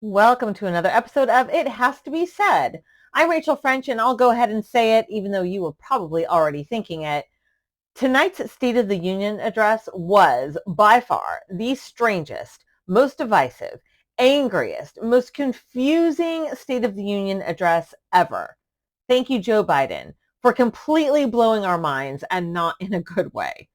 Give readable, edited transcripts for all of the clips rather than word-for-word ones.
Welcome to another episode of It Has to Be Said. I'm Rachel French, and I'll go ahead and say it, even though you were probably already thinking it. Tonight's State of the Union address was, by far, the strangest, most divisive, angriest, most confusing State of the Union address ever. Thank you, Joe Biden, for completely blowing our minds, and not in a good way.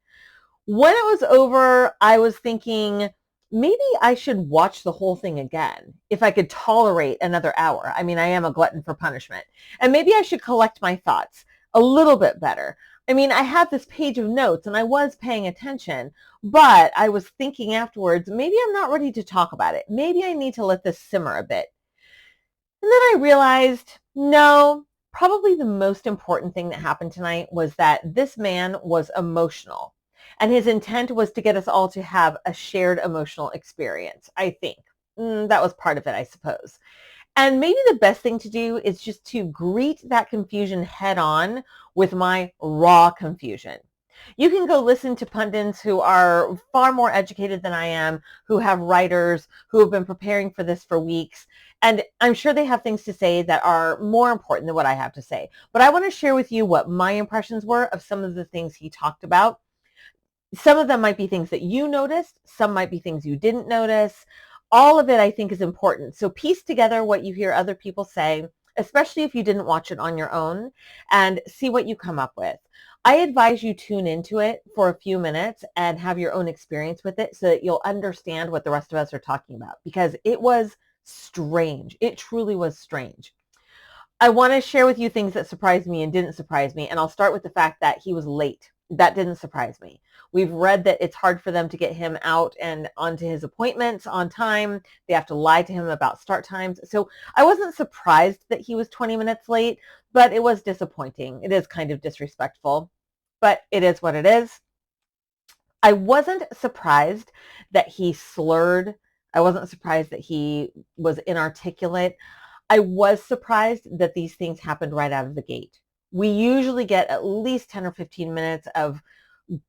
When it was over, I was thinking, maybe I should watch the whole thing again if I could tolerate another hour. I mean, I am a glutton for punishment. And maybe I should collect my thoughts a little bit better. I mean, I had this page of notes and I was paying attention, but I was thinking afterwards, maybe I'm not ready to talk about it. Maybe I need to let this simmer a bit. And then I realized, no, probably the most important thing that happened tonight was that this man was emotional. And his intent was to get us all to have a shared emotional experience, I think. That was part of it, I suppose. And maybe the best thing to do is just to greet that confusion head on with my raw confusion. You can go listen to pundits who are far more educated than I am, who have writers, who have been preparing for this for weeks. And I'm sure they have things to say that are more important than what I have to say. But I want to share with you what my impressions were of some of the things he talked about. Some of them might be things that you noticed. Some might be things you didn't notice. All of it, I think, is important. So piece together what you hear other people say, especially if you didn't watch it on your own, and see what you come up with. I advise you tune into it for a few minutes and have your own experience with it so that you'll understand what the rest of us are talking about, because it was strange. It truly was strange. I want to share with you things that surprised me and didn't surprise me, and I'll start with the fact that he was late. That didn't surprise me. We've read that it's hard for them to get him out and onto his appointments on time. They have to lie to him about start times. So I wasn't surprised that he was 20 minutes late, but it was disappointing. It is kind of disrespectful, but it is what it is. I wasn't surprised that he slurred. I wasn't surprised that he was inarticulate. I was surprised that these things happened right out of the gate. We usually get at least 10 or 15 minutes of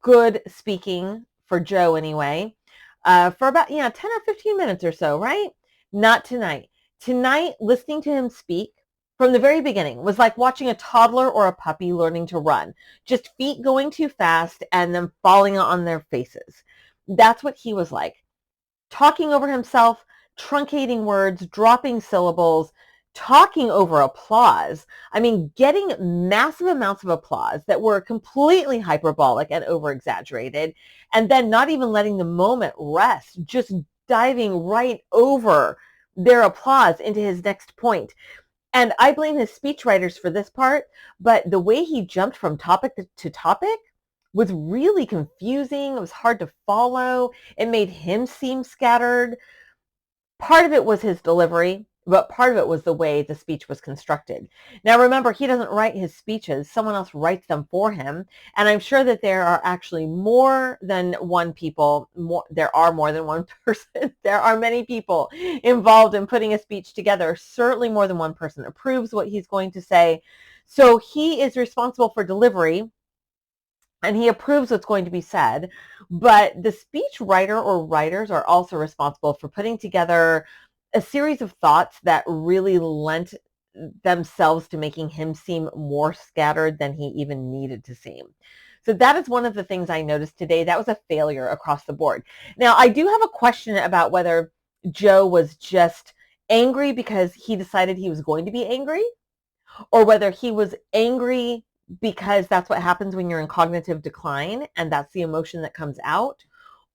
good speaking for Joe anyway, for about 10 or 15 minutes or so, right? Not tonight. Tonight, listening to him speak from the very beginning was like watching a toddler or a puppy learning to run. Just feet going too fast and then falling on their faces. That's what he was like. Talking over himself, truncating words, dropping syllables, talking over applause. I mean, getting massive amounts of applause that were completely hyperbolic and over-exaggerated, and then not even letting the moment rest, just diving right over their applause into his next point. And I blame his speechwriters for this part, but the way he jumped from topic to topic was really confusing. It was hard to follow. It made him seem scattered. Part of it was his delivery, but part of it was the way the speech was constructed. Now, remember, he doesn't write his speeches. Someone else writes them for him. And I'm sure that there are actually more than one people. There are more than one person. There are many people involved in putting a speech together. Certainly more than one person approves what he's going to say. So he is responsible for delivery, and he approves what's going to be said, but the speech writer or writers are also responsible for putting together a series of thoughts that really lent themselves to making him seem more scattered than he even needed to seem. So that is one of the things I noticed today. That was a failure across the board. Now, I do have a question about whether Joe was just angry because he decided he was going to be angry, or whether he was angry because that's what happens when you're in cognitive decline and that's the emotion that comes out,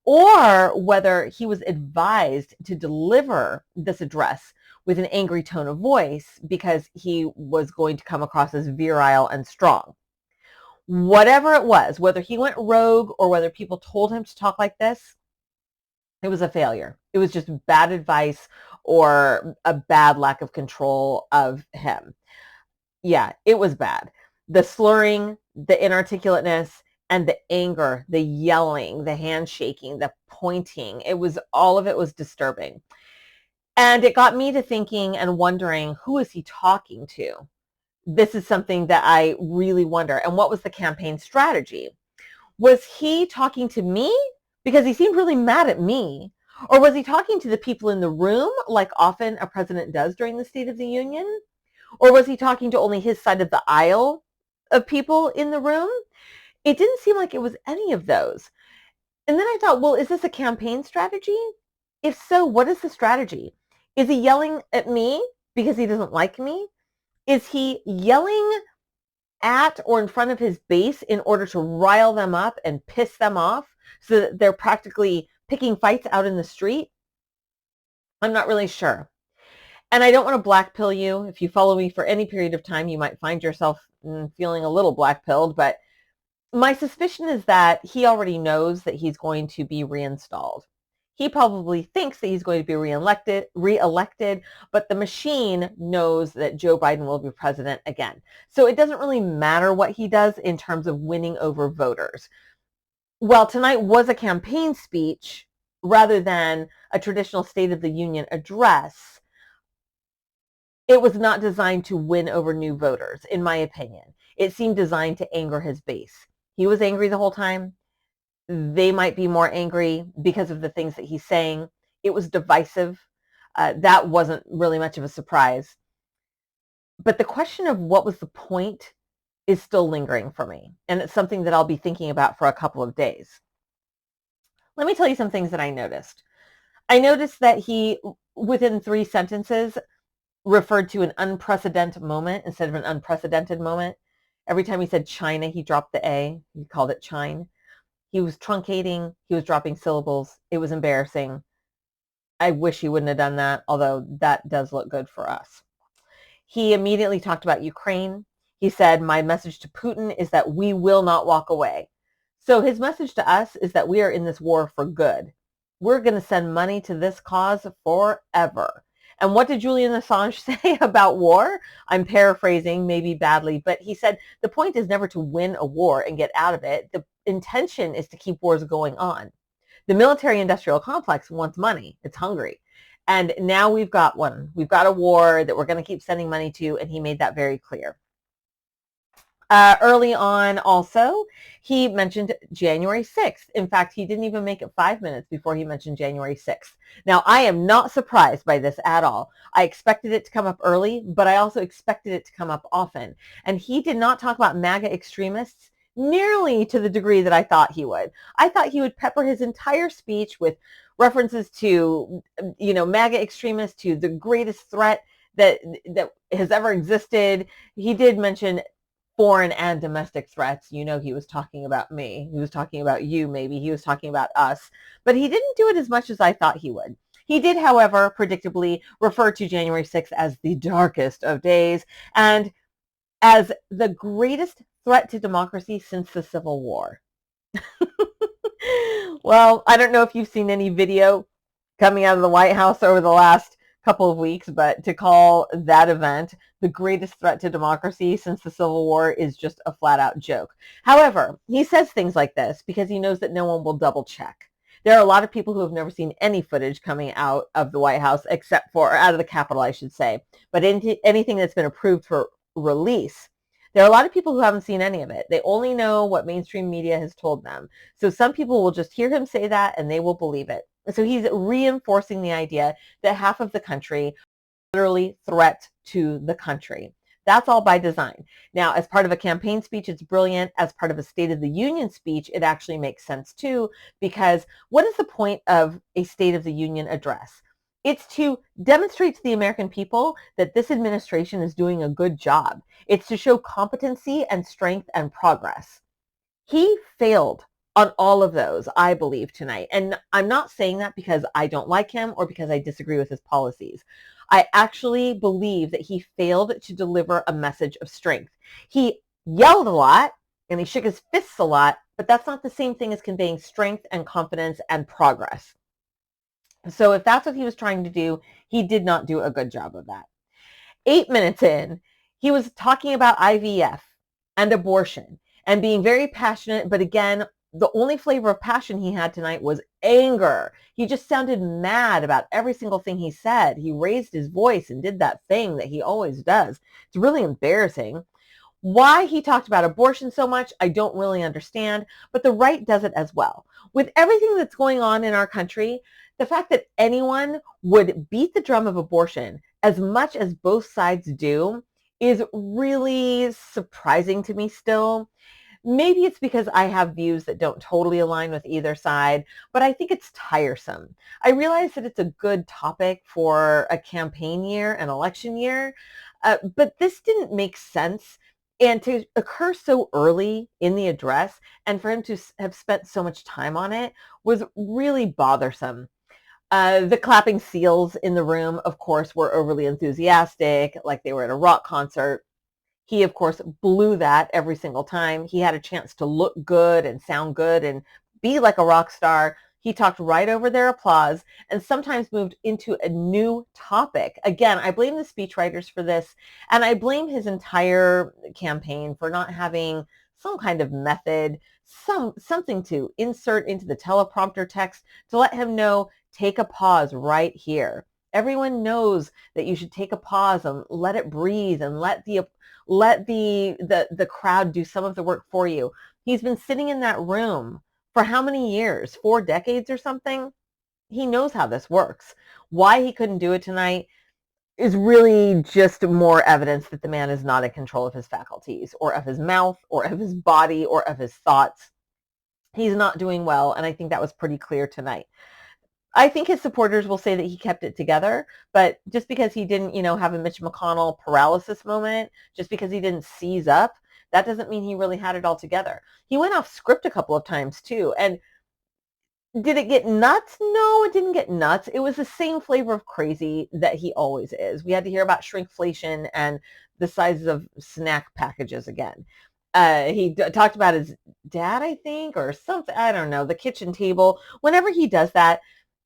or whether he was advised to deliver this address with an angry tone of voice because he was going to come across as virile and strong. Whatever it was, whether he went rogue or whether people told him to talk like this, it was a failure. It was just bad advice or a bad lack of control of him. Yeah, it was bad. The slurring, the inarticulateness, and the anger, the yelling, the handshaking, the pointing, all of it was disturbing. And it got me to thinking and wondering, who is he talking to? This is something that I really wonder. And what was the campaign strategy? Was he talking to me? Because he seemed really mad at me. Or was he talking to the people in the room, like often a president does during the State of the Union? Or was he talking to only his side of the aisle of people in the room? It didn't seem like it was any of those. And then I thought, well, is this a campaign strategy? If so, what is the strategy? Is he yelling at me because he doesn't like me? Is he yelling at or in front of his base in order to rile them up and piss them off so that they're practically picking fights out in the street? I'm not really sure. And I don't want to black pill you. If you follow me for any period of time, you might find yourself feeling a little black pilled, but my suspicion is that he already knows that he's going to be reinstalled. He probably thinks that he's going to be reelected, but the machine knows that Joe Biden will be president again. So it doesn't really matter what he does in terms of winning over voters. While tonight was a campaign speech rather than a traditional State of the Union address, it was not designed to win over new voters, in my opinion. It seemed designed to anger his base. He was angry the whole time. They might be more angry because of the things that he's saying. It was divisive. That wasn't really much of a surprise. But the question of what was the point is still lingering for me. And it's something that I'll be thinking about for a couple of days. Let me tell you some things that I noticed. I noticed that he, within 3 sentences, referred to an unprecedented moment instead of an unprecedented moment. Every time he said China, he dropped the A. He called it Chine. He was truncating. He was dropping syllables. It was embarrassing. I wish he wouldn't have done that, although that does look good for us. He immediately talked about Ukraine. He said, my message to Putin is that we will not walk away. So his message to us is that we are in this war for good. We're going to send money to this cause forever. And what did Julian Assange say about war? I'm paraphrasing, maybe badly, but he said the point is never to win a war and get out of it. The intention is to keep wars going on. The military-industrial complex wants money. It's hungry. And now we've got one. We've got a war that we're going to keep sending money to, and he made that very clear. Early on also, he mentioned January 6th. In fact, he didn't even make it 5 minutes before he mentioned January 6th. Now, I am not surprised by this at all. I expected it to come up early, but I also expected it to come up often. And he did not talk about MAGA extremists nearly to the degree that I thought he would. I thought he would pepper his entire speech with references to, MAGA extremists, to the greatest threat that has ever existed. He did mention foreign and domestic threats. He was talking about me. He was talking about you, maybe. He was talking about us. But he didn't do it as much as I thought he would. He did, however, predictably refer to January 6th as the darkest of days and as the greatest threat to democracy since the Civil War. Well, I don't know if you've seen any video coming out of the White House over the last couple of weeks, but to call that event the greatest threat to democracy since the Civil War is just a flat-out joke. However, he says things like this because he knows that no one will double-check. There are a lot of people who have never seen any footage coming out of the White House except for, or out of the Capitol, I should say, but anything that's been approved for release. There are a lot of people who haven't seen any of it. They only know what mainstream media has told them. So some people will just hear him say that and they will believe it. So he's reinforcing the idea that half of the country literally threat to the country. That's all by design. Now, as part of a campaign speech, it's brilliant. As part of a State of the Union speech, it actually makes sense too, because what is the point of a State of the Union address? It's to demonstrate to the American people that this administration is doing a good job. It's to show competency and strength and progress. He failed on all of those, I believe, tonight. And I'm not saying that because I don't like him or because I disagree with his policies. I actually believe that he failed to deliver a message of strength. He yelled a lot and he shook his fists a lot, but that's not the same thing as conveying strength and confidence and progress. So if that's what he was trying to do, he did not do a good job of that. 8 minutes in, he was talking about IVF and abortion and being very passionate, but again, the only flavor of passion he had tonight was anger. He just sounded mad about every single thing he said. He raised his voice and did that thing that he always does. It's really embarrassing. Why he talked about abortion so much, I don't really understand, but the right does it as well. With everything that's going on in our country, the fact that anyone would beat the drum of abortion as much as both sides do is really surprising to me still. Maybe it's because I have views that don't totally align with either side, but I think it's tiresome. I realize that it's a good topic for a campaign year, an election year, but this didn't make sense. And to occur so early in the address and for him to have spent so much time on it was really bothersome. The clapping seals in the room, of course, were overly enthusiastic, like they were at a rock concert. He, of course, blew that every single time. He had a chance to look good and sound good and be like a rock star. He talked right over their applause and sometimes moved into a new topic. Again, I blame the speechwriters for this, and I blame his entire campaign for not having some kind of method, something to insert into the teleprompter text to let him know, take a pause right here. Everyone knows that you should take a pause and let it breathe and let the crowd do some of the work for you. He's been sitting in that room for how many years? 4 decades or something? He knows how this works. Why he couldn't do it tonight is really just more evidence that the man is not in control of his faculties or of his mouth or of his body or of his thoughts. He's not doing well, and I think that was pretty clear tonight. I think his supporters will say that he kept it together, but just because he didn't, have a Mitch McConnell paralysis moment, just because he didn't seize up, that doesn't mean he really had it all together. He went off script a couple of times too. And did it get nuts? No, it didn't get nuts. It was the same flavor of crazy that he always is. We had to hear about shrinkflation and the sizes of snack packages again. He talked about his dad, I think, or something. I don't know, the kitchen table. Whenever he does that,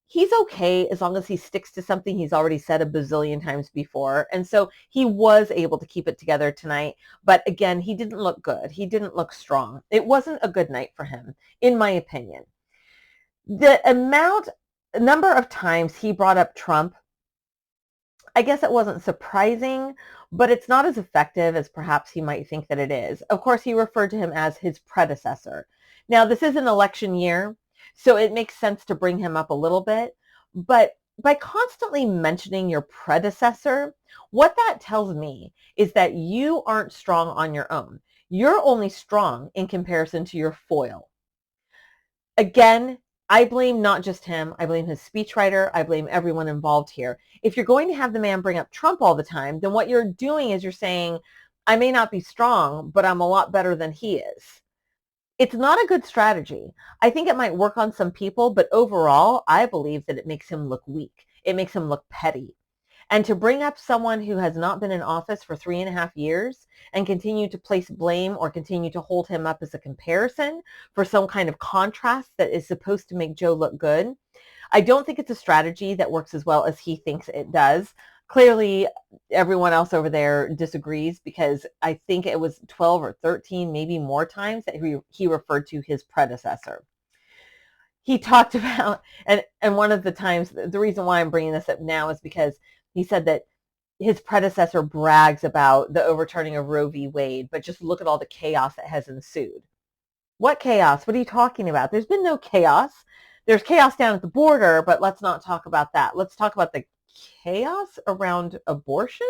he's okay as long as he sticks to something he's already said a bazillion times before. And so he was able to keep it together tonight. But again, he didn't look good. He didn't look strong. It wasn't a good night for him, in my opinion. The number of times he brought up Trump, I guess it wasn't surprising, but it's not as effective as perhaps he might think that it is. Of course, he referred to him as his predecessor. Now, this is an election year, so it makes sense to bring him up a little bit. But by constantly mentioning your predecessor, what that tells me is that you aren't strong on your own. You're only strong in comparison to your foil. Again, I blame not just him. I blame his speechwriter. I blame everyone involved here. If you're going to have the man bring up Trump all the time, then what you're doing is you're saying, I may not be strong, but I'm a lot better than he is. It's not a good strategy. I think it might work on some people, but overall, I believe that it makes him look weak. It makes him look petty. And to bring up someone who has not been in office for 3.5 years and continue to place blame or continue to hold him up as a comparison for some kind of contrast that is supposed to make Joe look good, I don't think it's a strategy that works as well as he thinks it does. Clearly, everyone else over there disagrees because I think it was 12 or 13, maybe more times that he referred to his predecessor. He talked about, and one of the times, the reason why I'm bringing this up now is because he said that his predecessor brags about the overturning of Roe v. Wade, but just look at all the chaos that has ensued. What chaos? What are you talking about? There's been no chaos. There's chaos down at the border, but let's not talk about that. Let's talk about the chaos around abortion.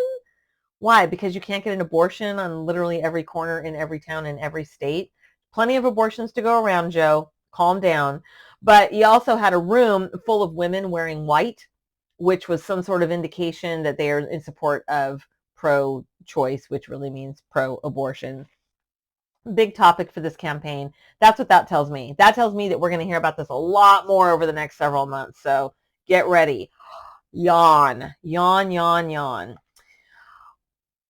Why? Because you can't get an abortion on literally every corner in every town in every state. Plenty of abortions to go around, Joe. Calm down. But you also had a room full of women wearing white, which was some sort of indication that they are in support of pro-choice, which really means pro-abortion. Big topic for this campaign. That's what that tells me. That tells me that we're going to hear about this a lot more over the next several months. So get ready. Yawn, yawn, yawn, yawn.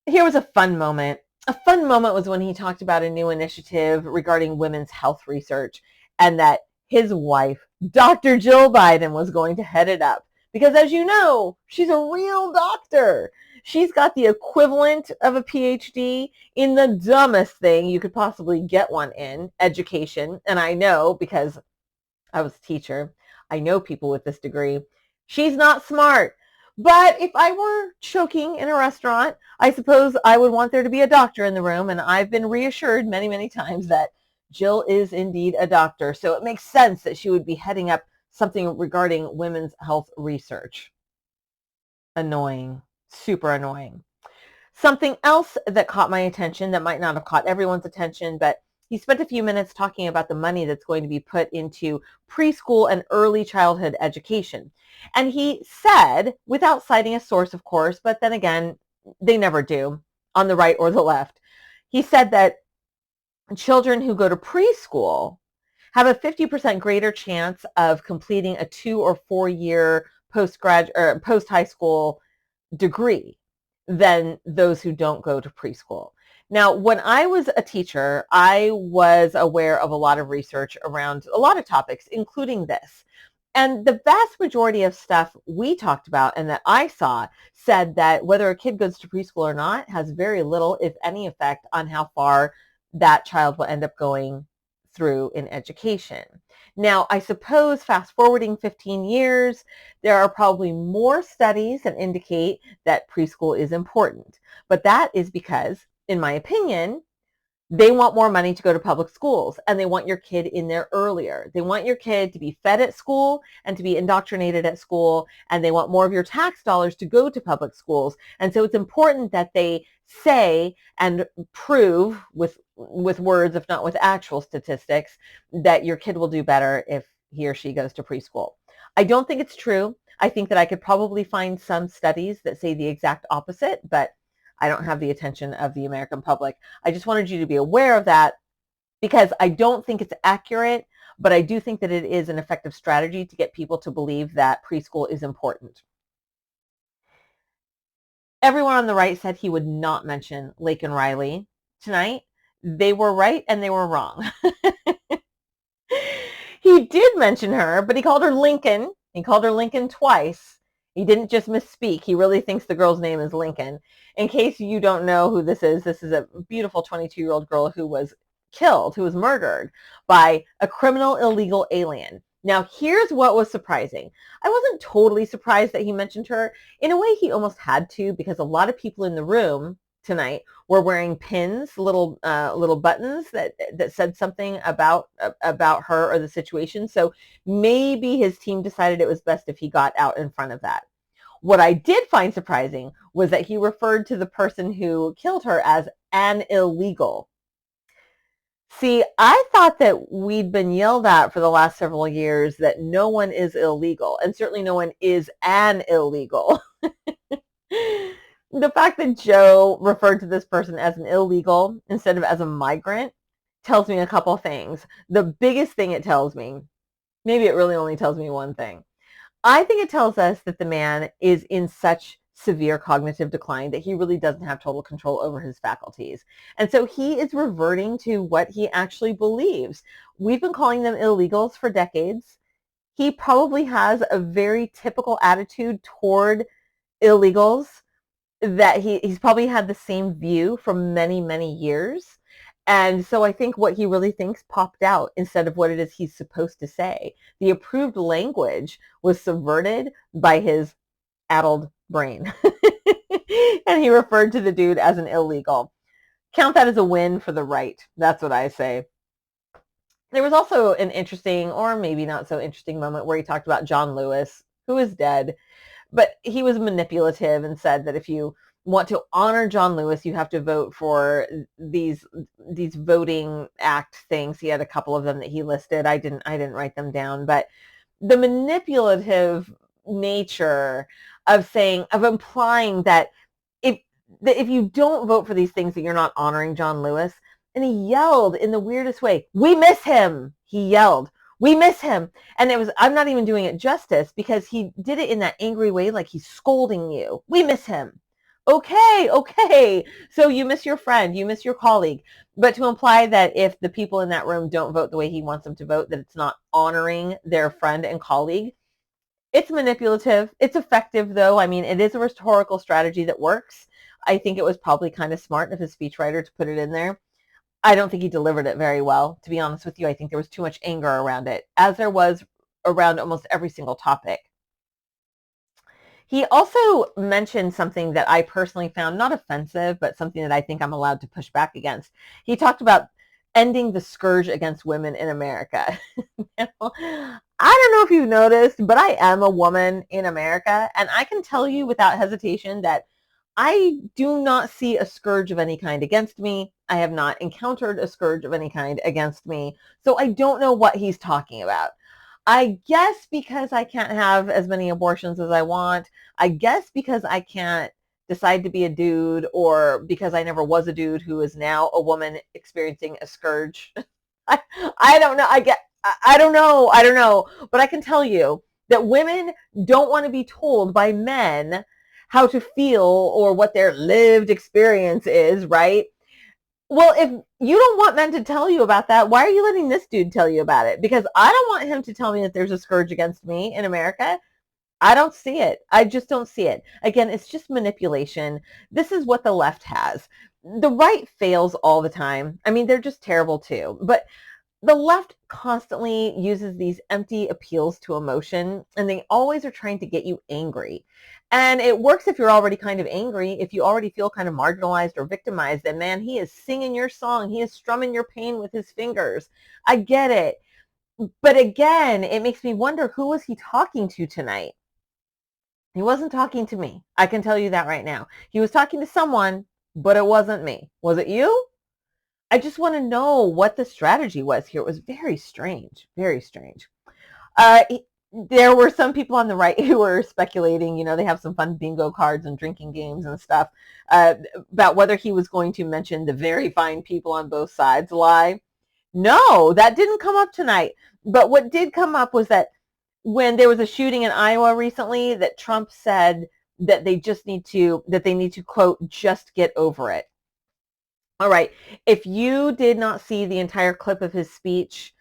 Here was a fun moment. A fun moment was when he talked about a new initiative regarding women's health research and that his wife, Dr. Jill Biden, was going to head it up. Because as you know, she's a real doctor. She's got the equivalent of a PhD in the dumbest thing you could possibly get one in, education. And I know because I was a teacher. I know people with this degree. She's not smart. But if I were choking in a restaurant, I suppose I would want there to be a doctor in the room. And I've been reassured many, many times that Jill is indeed a doctor. So it makes sense that she would be heading up something regarding women's health research. Annoying, super annoying. Something else that caught my attention that might not have caught everyone's attention, but he spent a few minutes talking about the money that's going to be put into preschool and early childhood education. And he said, without citing a source, of course, but then again, they never do on the right or the left. He said that children who go to preschool have a 50% greater chance of completing a 2 or 4 year post-high school degree than those who don't go to preschool. Now, when I was a teacher, I was aware of a lot of research around a lot of topics, including this. And the vast majority of stuff we talked about and that I saw said that whether a kid goes to preschool or not has very little, if any, effect on how far that child will end up going through in education. Now, I suppose fast forwarding 15 years, there are probably more studies that indicate that preschool is important. But that is because, in my opinion, they want more money to go to public schools, and they want your kid in there earlier. They want your kid to be fed at school and to be indoctrinated at school, and they want more of your tax dollars to go to public schools. And so it's important that they say and prove with words, if not with actual statistics, that your kid will do better if he or she goes to preschool. I don't think it's true. I think that I could probably find some studies that say the exact opposite, but I don't have the attention of the American public. I just wanted you to be aware of that because I don't think it's accurate, but I do think that it is an effective strategy to get people to believe that preschool is important. Everyone on the right said he would not mention Laken Riley tonight. They were right and they were wrong. He did mention her, but he called her Lincoln. He called her Lincoln twice. He didn't just misspeak. He really thinks the girl's name is Lincoln. In case you don't know who this is a beautiful 22-year-old girl who was killed, who was murdered by a criminal illegal alien. Now, here's what was surprising. I wasn't totally surprised that he mentioned her. In a way, he almost had to, because a lot of people in the room tonight were wearing pins, little buttons that said something about her or the situation. So maybe his team decided it was best if he got out in front of that. What I did find surprising was that he referred to the person who killed her as an illegal. See, I thought that we'd been yelled at for the last several years that no one is illegal, and certainly no one is an illegal. The fact that Joe referred to this person as an illegal instead of as a migrant tells me a couple things. The biggest thing it tells me, maybe it really only tells me one thing. I think it tells us that the man is in such severe cognitive decline that he really doesn't have total control over his faculties. And so he is reverting to what he actually believes. We've been calling them illegals for decades. He probably has a very typical attitude toward illegals that he's probably had the same view for many, many years. And so I think what he really thinks popped out instead of what it is he's supposed to say. The approved language was subverted by his addled brain. And he referred to the dude as an illegal. Count that as a win for the right. That's what I say. There was also an interesting, or maybe not so interesting, moment where he talked about John Lewis, who is dead. But he was manipulative and said that if you want to honor John Lewis, you have to vote for these voting act things. He had a couple of them that he listed. I didn't write them down, but the manipulative nature of implying that if you don't vote for these things, that you're not honoring John Lewis. And he yelled in the weirdest way, "We miss him." He yelled, "We miss him." And I'm not even doing it justice because he did it in that angry way, like he's scolding you. "We miss him." Okay. So you miss your friend, you miss your colleague. But to imply that if the people in that room don't vote the way he wants them to vote, that it's not honoring their friend and colleague, it's manipulative. It's effective, though. I mean, it is a rhetorical strategy that works. I think it was probably kind of smart of his speechwriter to put it in there. I don't think he delivered it very well, to be honest with you. I think there was too much anger around it, as there was around almost every single topic. He also mentioned something that I personally found not offensive, but something that I think I'm allowed to push back against. He talked about ending the scourge against women in America. I don't know if you've noticed, but I am a woman in America, and I can tell you without hesitation that I do not see a scourge of any kind against me. I have not encountered a scourge of any kind against me. So I don't know what he's talking about. I guess because I can't have as many abortions as I want. I guess because I can't decide to be a dude, or because I never was a dude who is now a woman experiencing a scourge. I, I don't know. I don't know. I don't know. But I can tell you that women don't want to be told by men how to feel or what their lived experience is, right? Well, if you don't want men to tell you about that, why are you letting this dude tell you about it? Because I don't want him to tell me that there's a scourge against me in America. I don't see it. I just don't see it. Again, it's just manipulation. This is what the left has. The right fails all the time. I mean, they're just terrible too. But the left constantly uses these empty appeals to emotion, and they always are trying to get you angry. And it works if you're already kind of angry, if you already feel kind of marginalized or victimized, then man, he is singing your song. He is strumming your pain with his fingers. I get it. But again, it makes me wonder, who was he talking to tonight? He wasn't talking to me. I can tell you that right now. He was talking to someone, but it wasn't me. Was it you? I just want to know what the strategy was here. It was very strange, very strange. There were some people on the right who were speculating, they have some fun bingo cards and drinking games and stuff, about whether he was going to mention the very fine people on both sides lie. No, that didn't come up tonight. But what did come up was that when there was a shooting in Iowa recently, that Trump said that they need to, quote, just get over it. All right. If you did not see the entire clip of his speech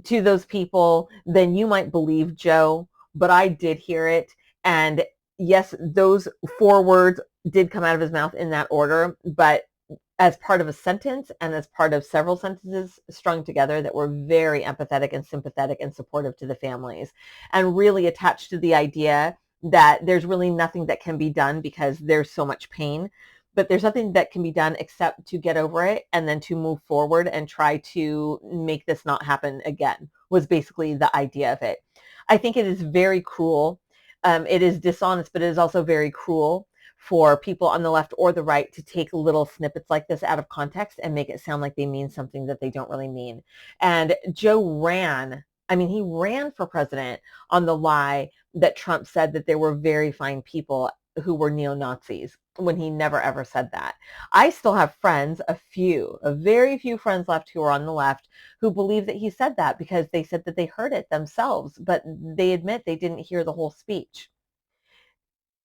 to those people, then you might believe Joe, but I did hear it. And yes, those 4 words did come out of his mouth in that order, but as part of a sentence and as part of several sentences strung together that were very empathetic and sympathetic and supportive to the families, and really attached to the idea that there's really nothing that can be done because there's so much pain, but there's nothing that can be done except to get over it and then to move forward and try to make this not happen again, was basically the idea of it. I think it is very cruel. It is dishonest, but it is also very cruel for people on the left or the right to take little snippets like this out of context and make it sound like they mean something that they don't really mean. And Joe ran for president on the lie that Trump said that there were very fine people who were neo-Nazis, when he never ever said that. I still have friends, a very few friends left who are on the left, who believe that he said that because they said that they heard it themselves, but they admit they didn't hear the whole speech.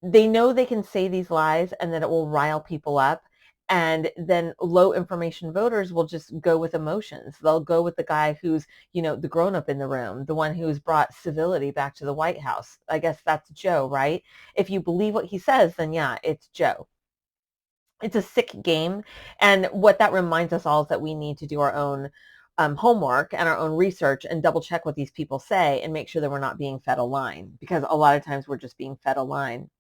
They know they can say these lies and that it will rile people up. And then low information voters will just go with emotions. They'll go with the guy who's, the grown-up in the room, the one who's brought civility back to the White House. I guess that's Joe, right? If you believe what he says, then yeah, it's Joe. It's a sick game. And what that reminds us all is that we need to do our own homework and our own research and double check what these people say and make sure that we're not being fed a line, because a lot of times we're just being fed a line.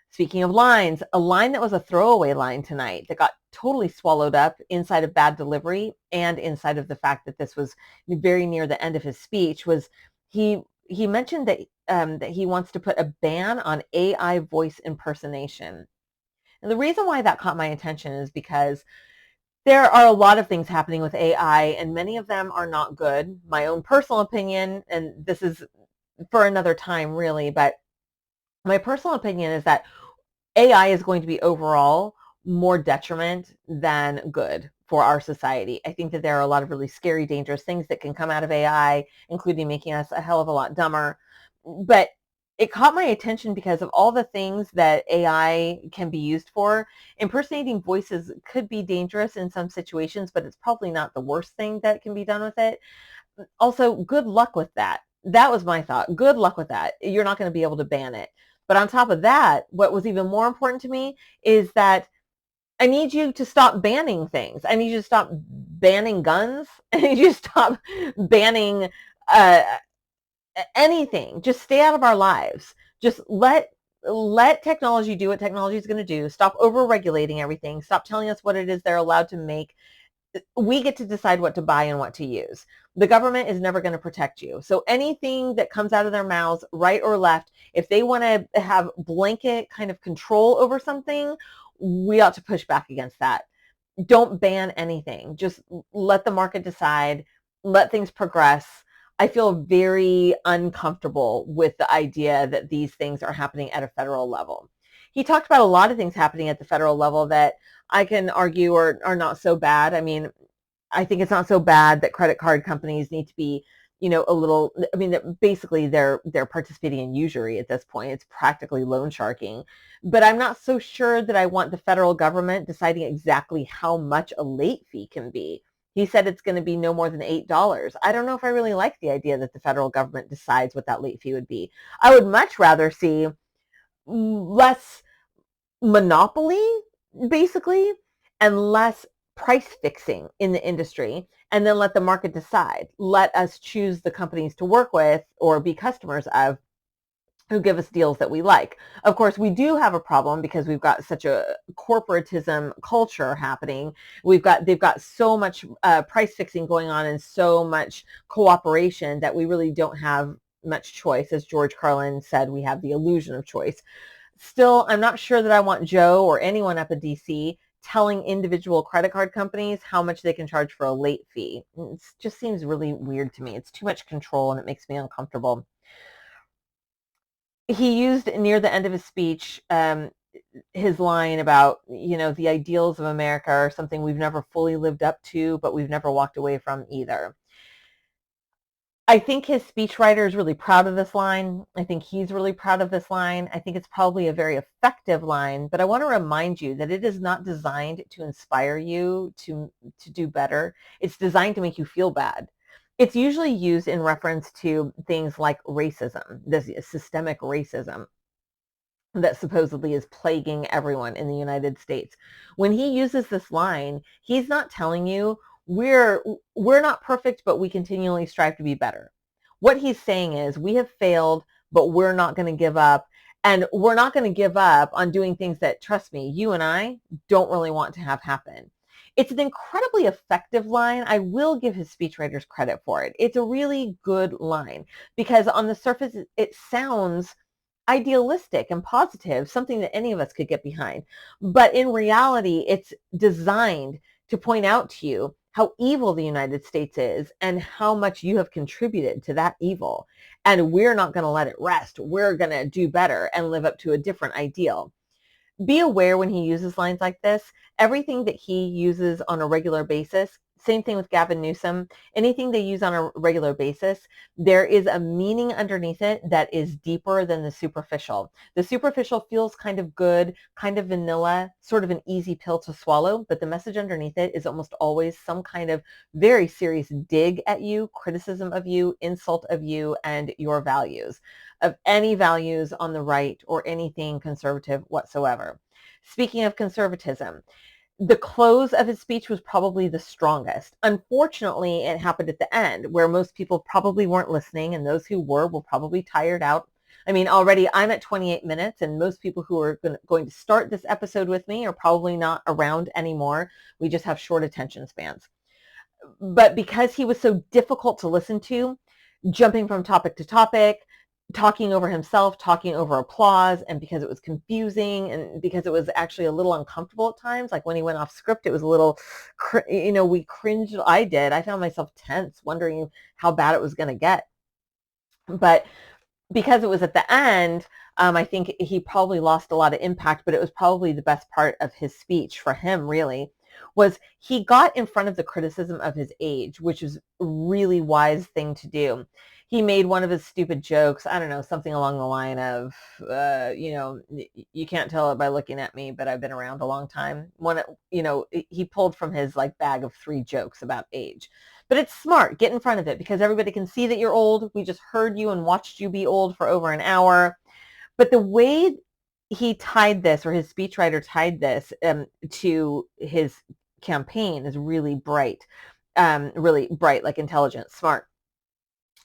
Speaking of lines, a line that was a throwaway line tonight that got totally swallowed up inside of bad delivery and inside of the fact that this was very near the end of his speech was he mentioned that that he wants to put a ban on AI voice impersonation. And the reason why that caught my attention is because there are a lot of things happening with AI, and many of them are not good. My own personal opinion, and this is for another time really, but my personal opinion is that AI is going to be overall more detriment than good for our society. I think that there are a lot of really scary, dangerous things that can come out of AI, including making us a hell of a lot dumber. But it caught my attention because of all the things that AI can be used for. Impersonating voices could be dangerous in some situations, but it's probably not the worst thing that can be done with it. Also, good luck with that. That was my thought. Good luck with that. You're not going to be able to ban it. But on top of that, what was even more important to me is that I need you to stop banning things. I need you to stop banning guns. I need you to stop banning anything. Just stay out of our lives. Just let technology do what technology is going to do. Stop over-regulating everything. Stop telling us what it is they're allowed to make. we get to decide what to buy and what to use. The government is never going to protect you. So anything that comes out of their mouths, right or left, if they want to have blanket kind of control over something, we ought to push back against that. Don't ban anything. Just let the market decide, let things progress. I feel very uncomfortable with the idea that these things are happening at a federal level. He talked about a lot of things happening at the federal level that I can argue are not so bad. I mean, I think it's not so bad that credit card companies need to be, a little, I mean, basically they're participating in usury at this point. It's practically loan sharking. But I'm not so sure that I want the federal government deciding exactly how much a late fee can be. He said it's going to be no more than $8. I don't know if I really like the idea that the federal government decides what that late fee would be. I would much rather see less monopoly, basically, and less price fixing in the industry, and then let the market decide. Let us choose the companies to work with or be customers of who give us deals that we like. Of course, we do have a problem because we've got such a corporatism culture happening. They've got so much price fixing going on and so much cooperation that we really don't have much choice. As George Carlin said, we have the illusion of choice. Still, I'm not sure that I want Joe or anyone up at DC telling individual credit card companies how much they can charge for a late fee. It just seems really weird to me. It's too much control and it makes me uncomfortable. He used near the end of his speech his line about, the ideals of America are something we've never fully lived up to, but we've never walked away from either. I think his speechwriter is really proud of this line. I think he's really proud of this line. I think it's probably a very effective line, but I want to remind you that it is not designed to inspire you to do better. It's designed to make you feel bad. It's usually used in reference to things like racism, this systemic racism that supposedly is plaguing everyone in the United States. When he uses this line, he's not telling you we're not perfect, but we continually strive to be better. What he's saying is we have failed, but we're not going to give up. And we're not going to give up on doing things that, trust me, you and I don't really want to have happen. It's an incredibly effective line. I will give his speechwriters credit for it. It's a really good line because on the surface, it sounds idealistic and positive, something that any of us could get behind. But in reality, it's designed to point out to you how evil the United States is and how much you have contributed to that evil. And we're not going to let it rest. We're going to do better and live up to a different ideal. Be aware when he uses lines like this, everything that he uses on a regular basis, same thing with Gavin Newsom, anything they use on a regular basis, there is a meaning underneath it that is deeper than the superficial. The superficial feels kind of good, kind of vanilla, sort of an easy pill to swallow, but the message underneath it is almost always some kind of very serious dig at you, criticism of you, insult of you, and your values, of any values on the right or anything conservative whatsoever. Speaking of conservatism, the close of his speech was probably the strongest. Unfortunately, it happened at the end where most people probably weren't listening, and those who were probably tired out. I mean, already I'm at 28 minutes, and most people who are going to start this episode with me are probably not around anymore. We just have short attention spans. But because he was so difficult to listen to, jumping from topic to topic, talking over himself, talking over applause, and because it was confusing and because it was actually a little uncomfortable at times, like when he went off script, it was a little, we cringed. I did. I found myself tense, wondering how bad it was going to get. But because it was at the end, I think he probably lost a lot of impact, but it was probably the best part of his speech for him, really, was he got in front of the criticism of his age, which is a really wise thing to do. He made one of his stupid jokes, I don't know, something along the line of, you can't tell it by looking at me, but I've been around a long time. He pulled from his bag of 3 jokes about age. But it's smart. Get in front of it because everybody can see that you're old. We just heard you and watched you be old for over an hour. But the way he tied this, or his speechwriter tied this to his campaign is really bright, like intelligent, smart.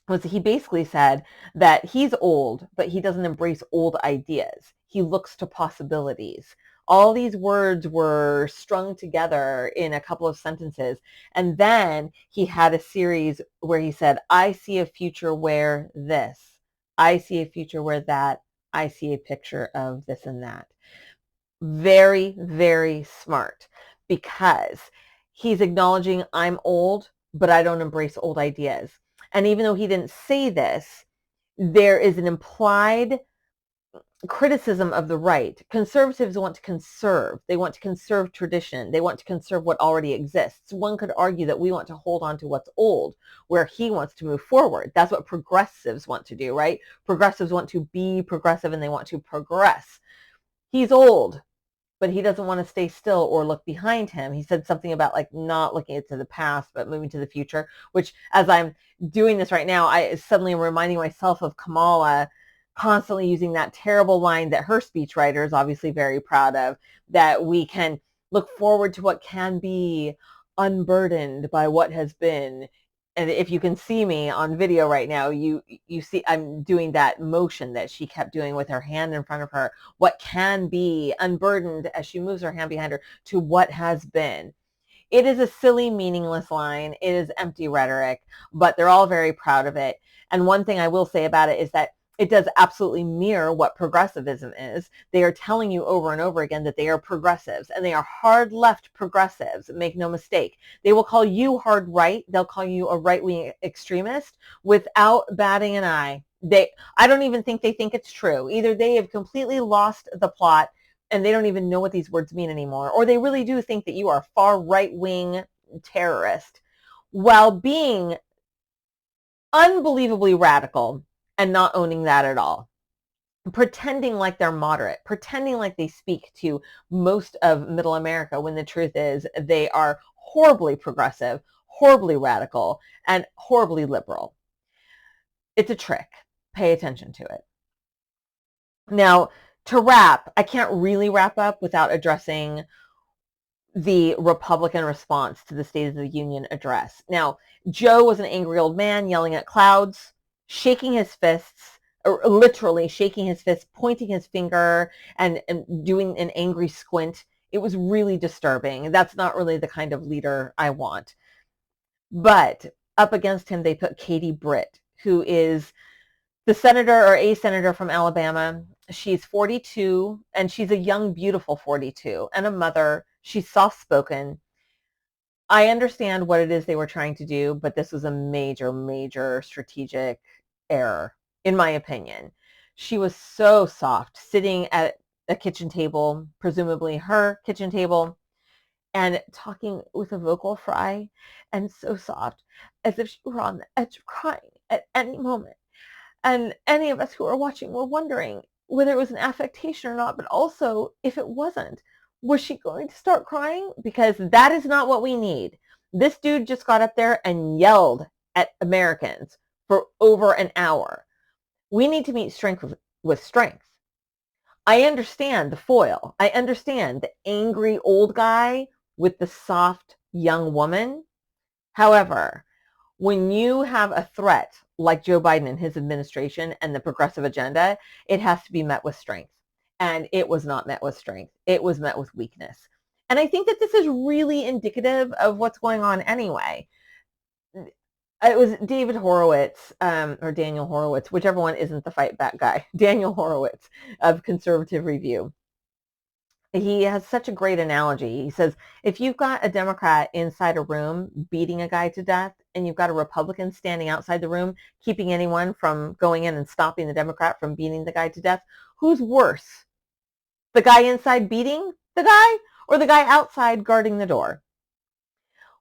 Was he basically said that he's old, but he doesn't embrace old ideas. He looks to possibilities. All these words were strung together in a couple of sentences. And then he had a series where he said, I see a future where this, I see a future where that, I see a picture of this and that. Very, very smart, because he's acknowledging I'm old, but I don't embrace old ideas. And even though he didn't say this, there is an implied criticism of the right. Conservatives want to conserve. They want to conserve tradition. They want to conserve what already exists. One could argue that we want to hold on to what's old, where he wants to move forward. That's what progressives want to do, right? Progressives want to be progressive and they want to progress. He's old, but he doesn't want to stay still or look behind him. He said something about like not looking into the past, but moving to the future, which as I'm doing this right now, I suddenly am reminding myself of Kamala constantly using that terrible line that her speechwriter is obviously very proud of, that we can look forward to what can be, unburdened by what has been. And if you can see me on video right now, you see I'm doing that motion that she kept doing with her hand in front of her. What can be, unburdened, as she moves her hand behind her, to what has been. It is a silly, meaningless line. It is empty rhetoric, but they're all very proud of it. And one thing I will say about it is that it does absolutely mirror what progressivism is. They are telling you over and over again that they are progressives, and they are hard left progressives. Make no mistake. They will call you hard right. They'll call you a right-wing extremist without batting an eye. I don't even think they think it's true. Either they have completely lost the plot and they don't even know what these words mean anymore, or they really do think that you are a far right-wing terrorist while being unbelievably radical and not owning that at all, pretending like they're moderate, pretending like they speak to most of middle America, when the truth is they are horribly progressive, horribly radical, and horribly liberal. It's a trick. Pay attention to it. Now, to wrap, I can't really wrap up without addressing the Republican response to the State of the Union address. Now, Joe was an angry old man yelling at clouds, shaking his fists, or literally shaking his fist, pointing his finger, and doing an angry squint. It was really disturbing. That's not really the kind of leader I want. But up against him, they put Katie Britt, who is the senator, or a senator, from Alabama. She's 42, and she's a young, beautiful 42, and a mother. She's soft-spoken. I understand what it is they were trying to do, but this was a major, major strategic error, in my opinion. She was so soft, sitting at a kitchen table, presumably her kitchen table, and talking with a vocal fry, and so soft, as if she were on the edge of crying at any moment. And any of us who are watching were wondering whether it was an affectation or not, but also if it wasn't, was she going to start crying? Because that is not what we need. This dude just got up there and yelled at Americans for over an hour. We need to meet strength with strength. I understand the foil. I understand the angry old guy with the soft young woman. However, when you have a threat like Joe Biden and his administration and the progressive agenda, it has to be met with strength. And it was not met with strength. It was met with weakness. And I think that this is really indicative of what's going on anyway. It was David Horowitz, or Daniel Horowitz, whichever one isn't the fight back guy, Daniel Horowitz of Conservative Review. He has such a great analogy. He says, if you've got a Democrat inside a room beating a guy to death, and you've got a Republican standing outside the room keeping anyone from going in and stopping the Democrat from beating the guy to death, who's worse? The guy inside beating the guy, or the guy outside guarding the door?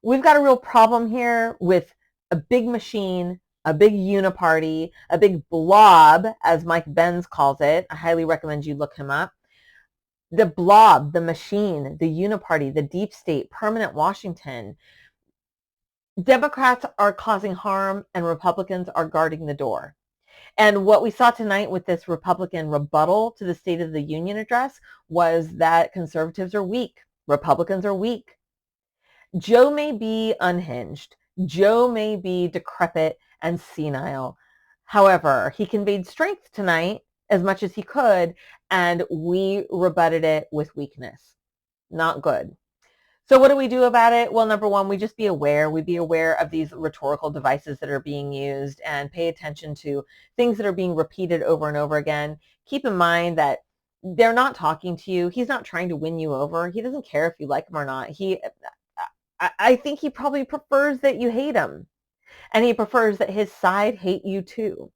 We've got a real problem here with a big machine, a big uniparty, a big blob, as Mike Benz calls it. I highly recommend you look him up. The blob, the machine, the uniparty, the deep state, permanent Washington. Democrats are causing harm and Republicans are guarding the door. And what we saw tonight with this Republican rebuttal to the State of the Union address was that conservatives are weak. Republicans are weak. Joe may be unhinged. Joe may be decrepit and senile. However, he conveyed strength tonight, as much as he could, and we rebutted it with weakness. Not good. So what do we do about it? Well, number one, we just be aware. We be aware of these rhetorical devices that are being used and pay attention to things that are being repeated over and over again. Keep in mind that they're not talking to you. He's not trying to win you over. He doesn't care if you like him or not. I think he probably prefers that you hate him, and he prefers that his side hate you too.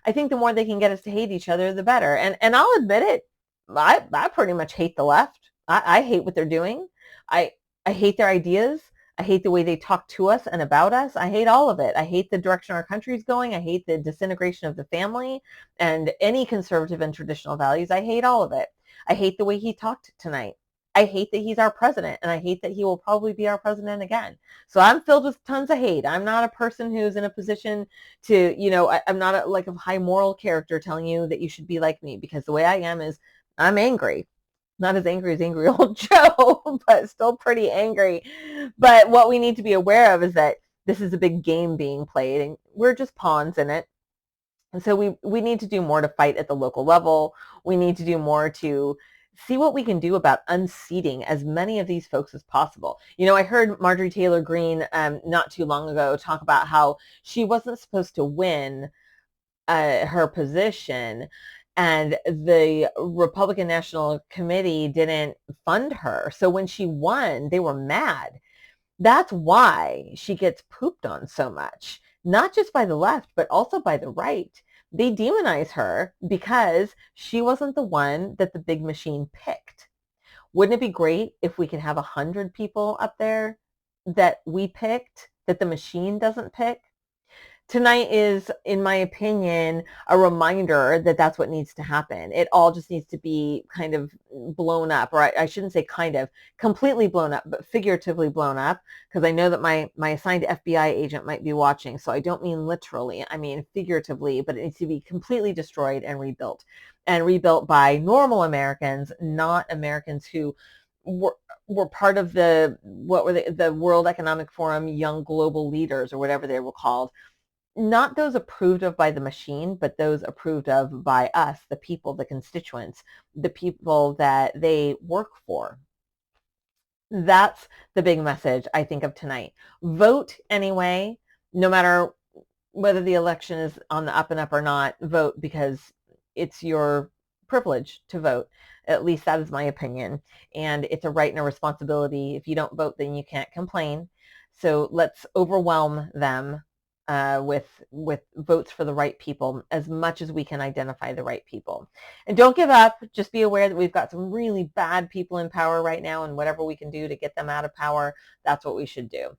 I think the more they can get us to hate each other, the better. And I'll admit it, I pretty much hate the left. I hate what they're doing. I hate their ideas. I hate the way they talk to us and about us. I hate all of it. I hate the direction our country's going. I hate the disintegration of the family and any conservative and traditional values. I hate all of it. I hate the way he talked tonight. I hate that he's our president, and I hate that he will probably be our president again. So I'm filled with tons of hate. I'm not a person who's in a position to, I'm not like a high moral character telling you that you should be like me, because the way I am is I'm angry. Not as angry as angry old Joe, but still pretty angry. But what we need to be aware of is that this is a big game being played, and we're just pawns in it. And so we need to do more to fight at the local level. We need to do more to see what we can do about unseating as many of these folks as possible. I heard Marjorie Taylor Greene not too long ago talk about how she wasn't supposed to win her position, and the Republican National Committee didn't fund her. So when she won, they were mad. That's why she gets pooped on so much, not just by the left, but also by the right. They demonize her because she wasn't the one that the big machine picked. Wouldn't it be great if we could have 100 people up there that we picked, that the machine doesn't pick? Tonight is, in my opinion, a reminder that that's what needs to happen. It all just needs to be kind of blown up, or I shouldn't say kind of, completely blown up, but figuratively blown up, because I know that my assigned FBI agent might be watching, so I don't mean literally, I mean figuratively, but it needs to be completely destroyed and rebuilt by normal Americans, not Americans who were part of the World Economic Forum Young Global Leaders, or whatever they were called. Not those approved of by the machine, but those approved of by us, the people, the constituents, the people that they work for. That's the big message, I think, of tonight. Vote anyway, no matter whether the election is on the up and up or not. Vote because it's your privilege to vote. At least that is my opinion. And it's a right and a responsibility. If you don't vote, then you can't complain. So let's overwhelm them with votes for the right people as much as we can identify the right people. And don't give up. Just be aware that we've got some really bad people in power right now, and whatever we can do to get them out of power, that's what we should do.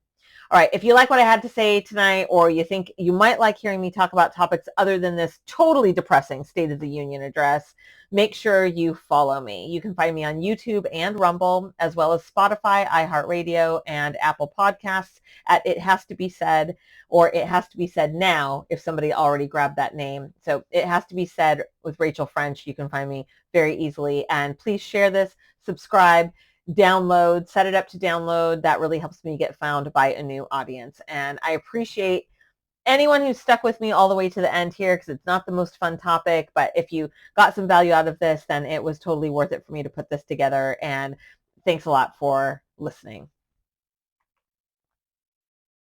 All right, if you like what I had to say tonight, or you think you might like hearing me talk about topics other than this totally depressing State of the Union address, make sure you follow me. You can find me on YouTube and Rumble, as well as Spotify, iHeartRadio, and Apple Podcasts at It Has to Be Said, or It Has to Be Said Now, if somebody already grabbed that name. So It Has to Be Said with Rachel French. You can find me very easily. And please share this, subscribe, download, set it up to download. That really helps me get found by a new audience. And I appreciate anyone who's stuck with me all the way to the end here, because it's not the most fun topic, but if you got some value out of this, then it was totally worth it for me to put this together. And thanks a lot for listening.